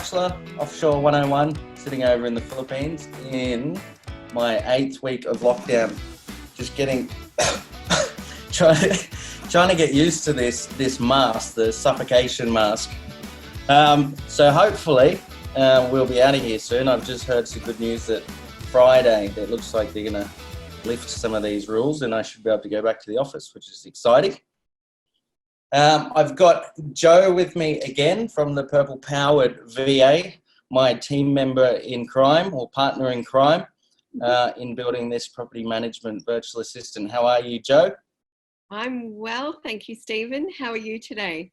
Atcheler, Offshore 101, sitting over in the Philippines in my 8th week of lockdown. Just trying to get used to this mask, the suffocation mask. So hopefully we'll be out of here soon. I've just heard some good news that Friday, it looks like they're going to lift some of these rules and I should be able to go back to the office, which is exciting. I've got Joe with me again from the Purple Powered VA, my team member in crime or partner in crime in building this property management virtual assistant. How are you, Joe? I'm well, thank you, Stephen. How are you today?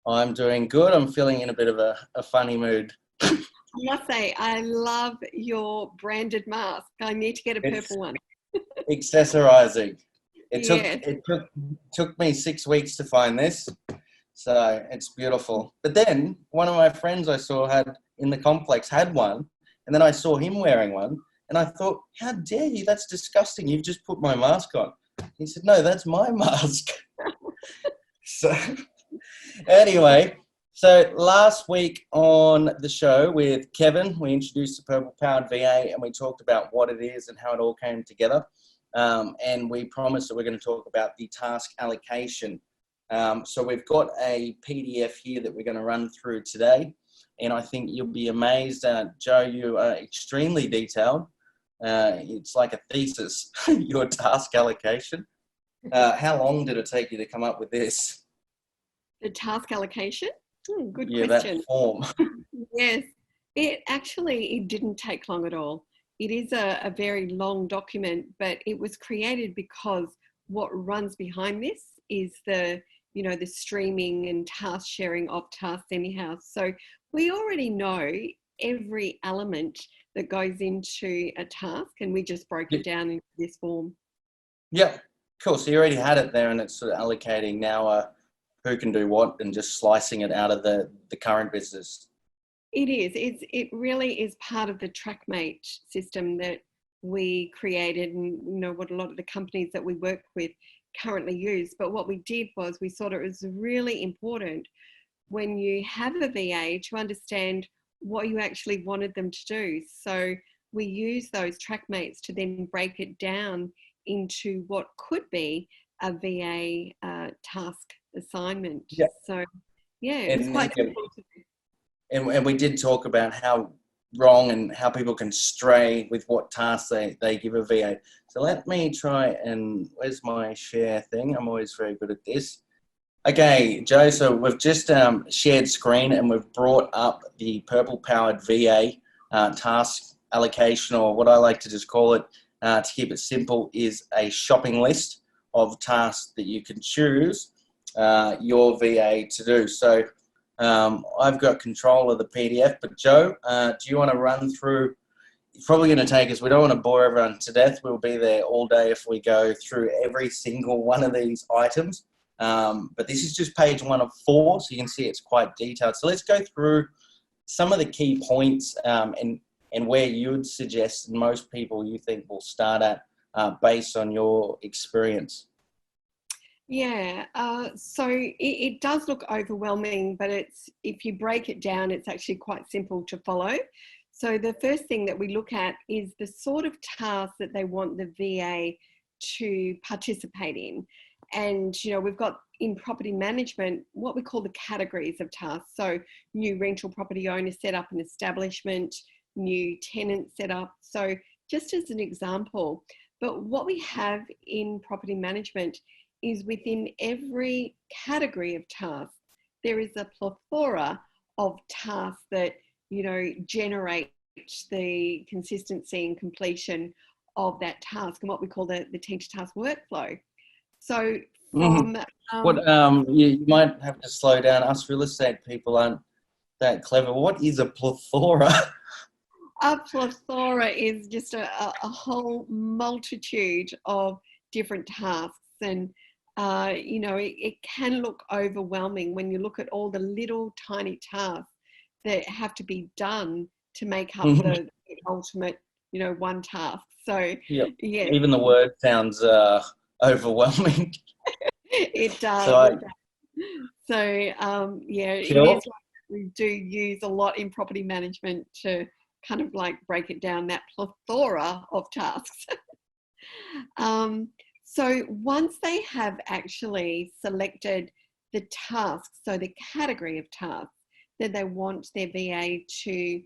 I'm doing good. I'm feeling in a bit of a funny mood. I must say, I love your branded mask. I need to get a purple one. Accessorizing. It Yes. took me 6 weeks to find this, so it's beautiful. But then one of my friends I saw in the complex had one, and then I saw him wearing one, and I thought, how dare you? That's disgusting. You've just put my mask on. He said, no, that's my mask. So anyway, so last week on the show with Kevin, we introduced the Purple Powered VA and we talked about what it is and how it all came together. And we promised that we're going to talk about the task allocation. So we've got a PDF here that we're going to run through today. And I think you'll be amazed. Joe, you are extremely detailed. It's like a thesis, your task allocation. How long did it take you to come up with this? The task allocation? Good question. That form. Yes, it didn't take long at all. It is a very long document, but it was created because what runs behind this is the streaming and task sharing of tasks anyhow. So we already know every element that goes into a task, and we just broke it down into this form. Yeah, cool. So you already had it there, and it's sort of allocating now who can do what and just slicing it out of the current business. It is. It really is part of the TrackMate system that we created, and what a lot of the companies that we work with currently use. But what we did was we thought it was really important when you have a VA to understand what you actually wanted them to do. So we use those TrackMates to then break it down into what could be a VA task assignment. Yeah. So yeah, it's quite simple to do. And we did talk about how wrong and how people can stray with what tasks they give a VA. So let me try and, where's my share thing? I'm always very good at this. Okay, Joe, so we've just shared screen and we've brought up the Purple Powered VA task allocation, or what I like to just call it, to keep it simple, is a shopping list of tasks that you can choose your VA to do. So I've got control of the PDF, but Joe, do you want to run through? It's probably going to take us, we don't want to bore everyone to death. We'll be there all day if we go through every single one of these items. But this is just page 1 of 4, so you can see it's quite detailed. So let's go through some of the key points and where you would suggest most people you think will start at based on your experience. Yeah, so it does look overwhelming, but if you break it down, it's actually quite simple to follow. So the first thing that we look at is the sort of tasks that they want the VA to participate in. And, we've got in property management what we call the categories of tasks. So new rental property owner set up an establishment, new tenant set up. So just as an example, but what we have in property management is within every category of tasks, there is a plethora of tasks that, generate the consistency and completion of that task, and what we call the teach task workflow. So from... you might have to slow down. Us real estate people aren't that clever. What is a plethora? A plethora is just a whole multitude of different tasks, and it can look overwhelming when you look at all the little tiny tasks that have to be done to make up the ultimate, one task. So yeah, even the word sounds overwhelming. It does. So yeah, Sure. it is we do use a lot in property management to kind of like break it down, that plethora of tasks. So once they have actually selected the tasks, so the category of tasks that they want their VA to,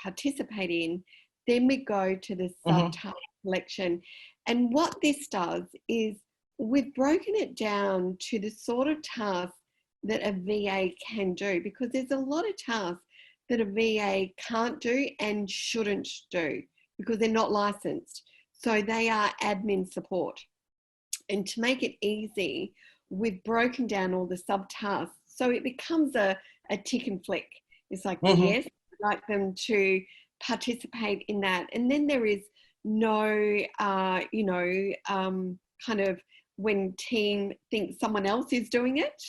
participate in, then we go to the subtask selection. And what this does is we've broken it down to the sort of tasks that a VA can do, because there's a lot of tasks that a VA can't do and shouldn't do because they're not licensed. So they are admin support. And to make it easy, we've broken down all the subtasks. So it becomes a tick and flick. It's like, yes, I'd like them to participate in that. And then there is no, kind of when team thinks someone else is doing it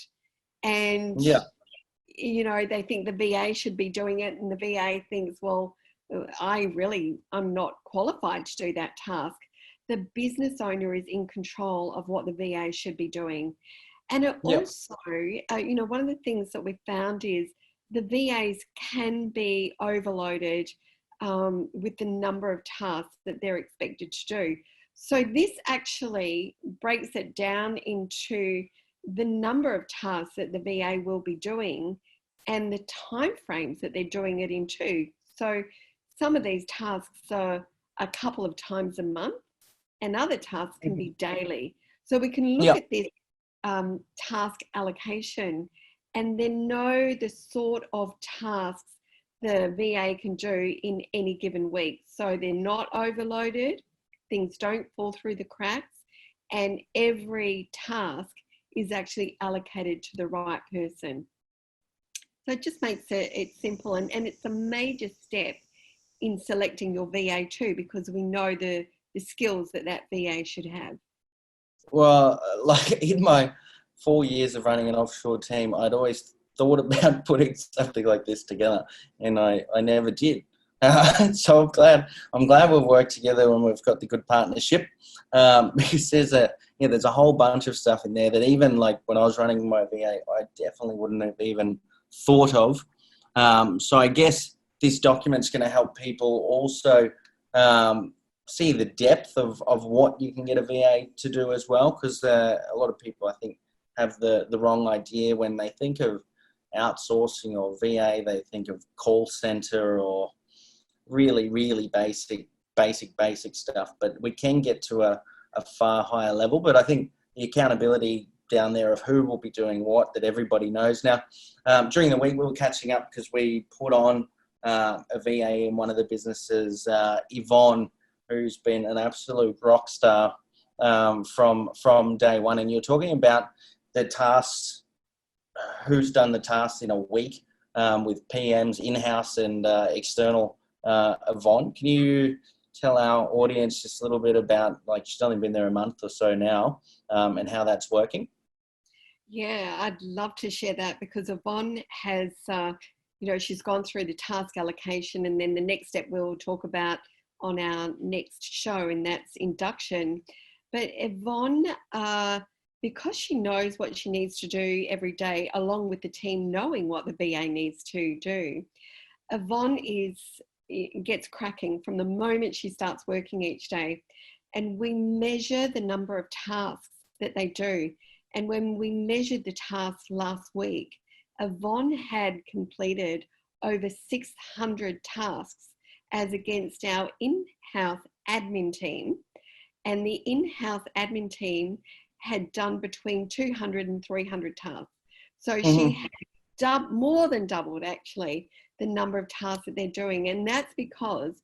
and, they think the VA should be doing it, and the VA thinks, well, I'm not qualified to do that task. The business owner is in control of what the VA should be doing. And it also, one of the things that we found is the VAs can be overloaded with the number of tasks that they're expected to do. So this actually breaks it down into the number of tasks that the VA will be doing and the timeframes that they're doing it into. So some of these tasks are a couple of times a month, and other tasks can be daily. So we can look at this task allocation and then know the sort of tasks the VA can do in any given week. So they're not overloaded, things don't fall through the cracks, and every task is actually allocated to the right person. So it just makes it simple, and it's a major step in selecting your VA too, because we know the skills that VA should have. Well, like in my 4 years of running an offshore team, I'd always thought about putting something like this together, and I never did. So I'm glad we've worked together and we've got the good partnership, because there's a whole bunch of stuff in there that even like when I was running my VA, I definitely wouldn't have even thought of. So I guess this document's going to help people also see the depth of what you can get a VA to do as well, because a lot of people, I think, have the wrong idea when they think of outsourcing or VA. They think of call center or really, really basic stuff, but we can get to a far higher level. But I think the accountability down there of who will be doing what, that everybody knows. Now, during the week, we were catching up because we put on a VA in one of the businesses, Yvonne, who's been an absolute rock star from day one. And you're talking about the tasks, who's done the tasks in a week with PMs in-house and external. Yvonne, can you tell our audience just a little bit about, like, she's only been there a month or so now, and how that's working? Yeah, I'd love to share that, because Yvonne has, she's gone through the task allocation, and then the next step we'll talk about on our next show, and that's induction. But Yvonne, because she knows what she needs to do every day, along with the team knowing what the VA needs to do, Yvonne gets cracking from the moment she starts working each day. And we measure the number of tasks that they do. And when we measured the tasks last week, Yvonne had completed over 600 tasks as against our in-house admin team. And the in-house admin team had done between 200 and 300 tasks. So she had more than doubled, actually, the number of tasks that they're doing. And that's because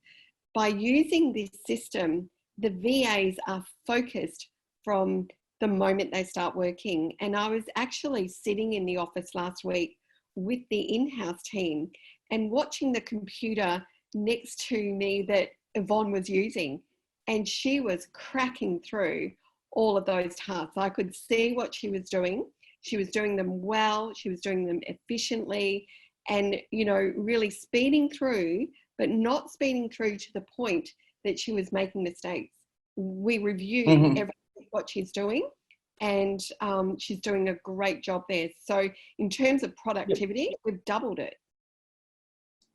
by using this system, the VAs are focused from the moment they start working. And I was actually sitting in the office last week with the in-house team and watching the computer next to me that Yvonne was using. And she was cracking through all of those tasks. I could see what she was doing. She was doing them well. She was doing them efficiently, and, really speeding through, but not speeding through to the point that she was making mistakes. We reviewed everything, what she's doing, and she's doing a great job there. So in terms of productivity, we've doubled it.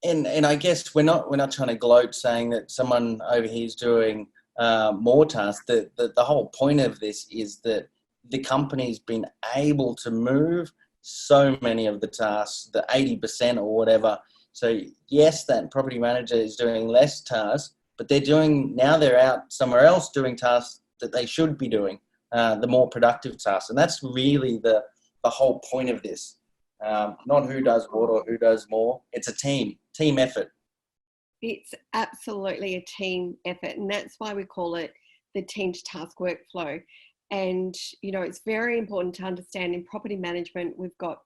And I guess we're not trying to gloat saying that someone over here is doing more tasks. The whole point of this is that the company's been able to move so many of the tasks, the 80% or whatever. So yes, that property manager is doing less tasks, but they're out somewhere else doing tasks that they should be doing, the more productive tasks. And that's really the whole point of this. Not who does what or who does more. It's a team effort. It's absolutely a team effort, and that's why we call it the team to task workflow. And, you know, it's very important to understand in property management, we've got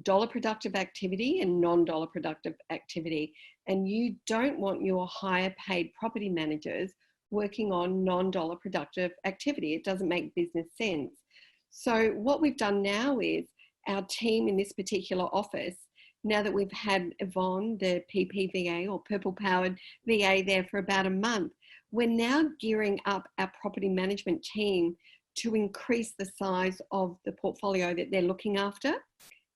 dollar productive activity and non-dollar productive activity. And you don't want your higher paid property managers working on non-dollar productive activity. It doesn't make business sense. So what we've done now is our team in this particular office, now that we've had Yvonne, the PPVA or purple powered VA there for about a month, we're now gearing up our property management team to increase the size of the portfolio that they're looking after.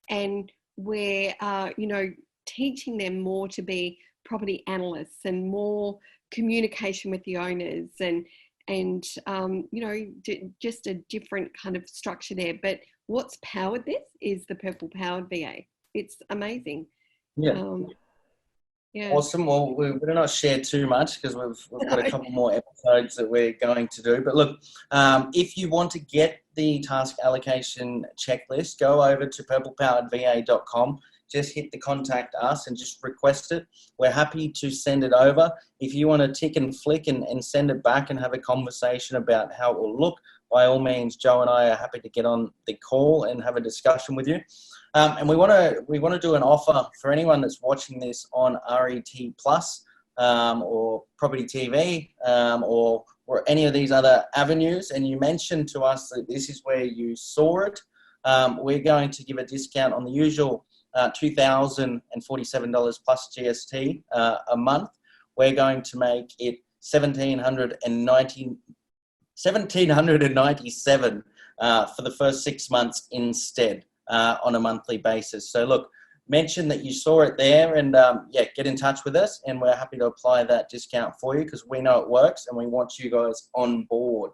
And we're, you know, teaching them more to be property analysts and more communication with the owners and you know, just a different kind of structure there. But what's powered this is the purple powered VA. It's amazing. Yeah. Yeah. Awesome. Well, we're going to not share too much because we've got a couple more episodes that we're going to do. But look, if you want to get the task allocation checklist, go over to purplepoweredva.com. Just hit the contact us and just request it. We're happy to send it over. If you want to tick and flick and send it back and have a conversation about how it will look, by all means, Joe and I are happy to get on the call and have a discussion with you. And we want to do an offer for anyone that's watching this on RET Plus or Property TV or any of these other avenues. And you mentioned to us that this is where you saw it. We're going to give a discount on the usual $2,047 plus GST a month. We're going to make it $1,797 for the first 6 months instead on a monthly basis. So look, mention that you saw it there and get in touch with us and we're happy to apply that discount for you because we know it works and we want you guys on board.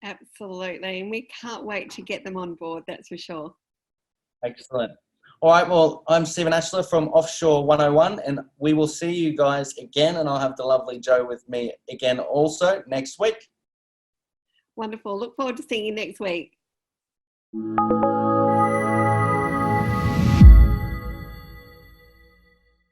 Absolutely. And we can't wait to get them on board, that's for sure. Excellent. All right, well, I'm Stephen Atcheler from Offshore 101 and we will see you guys again and I'll have the lovely Joe with me again also next week. Wonderful. Look forward to seeing you next week.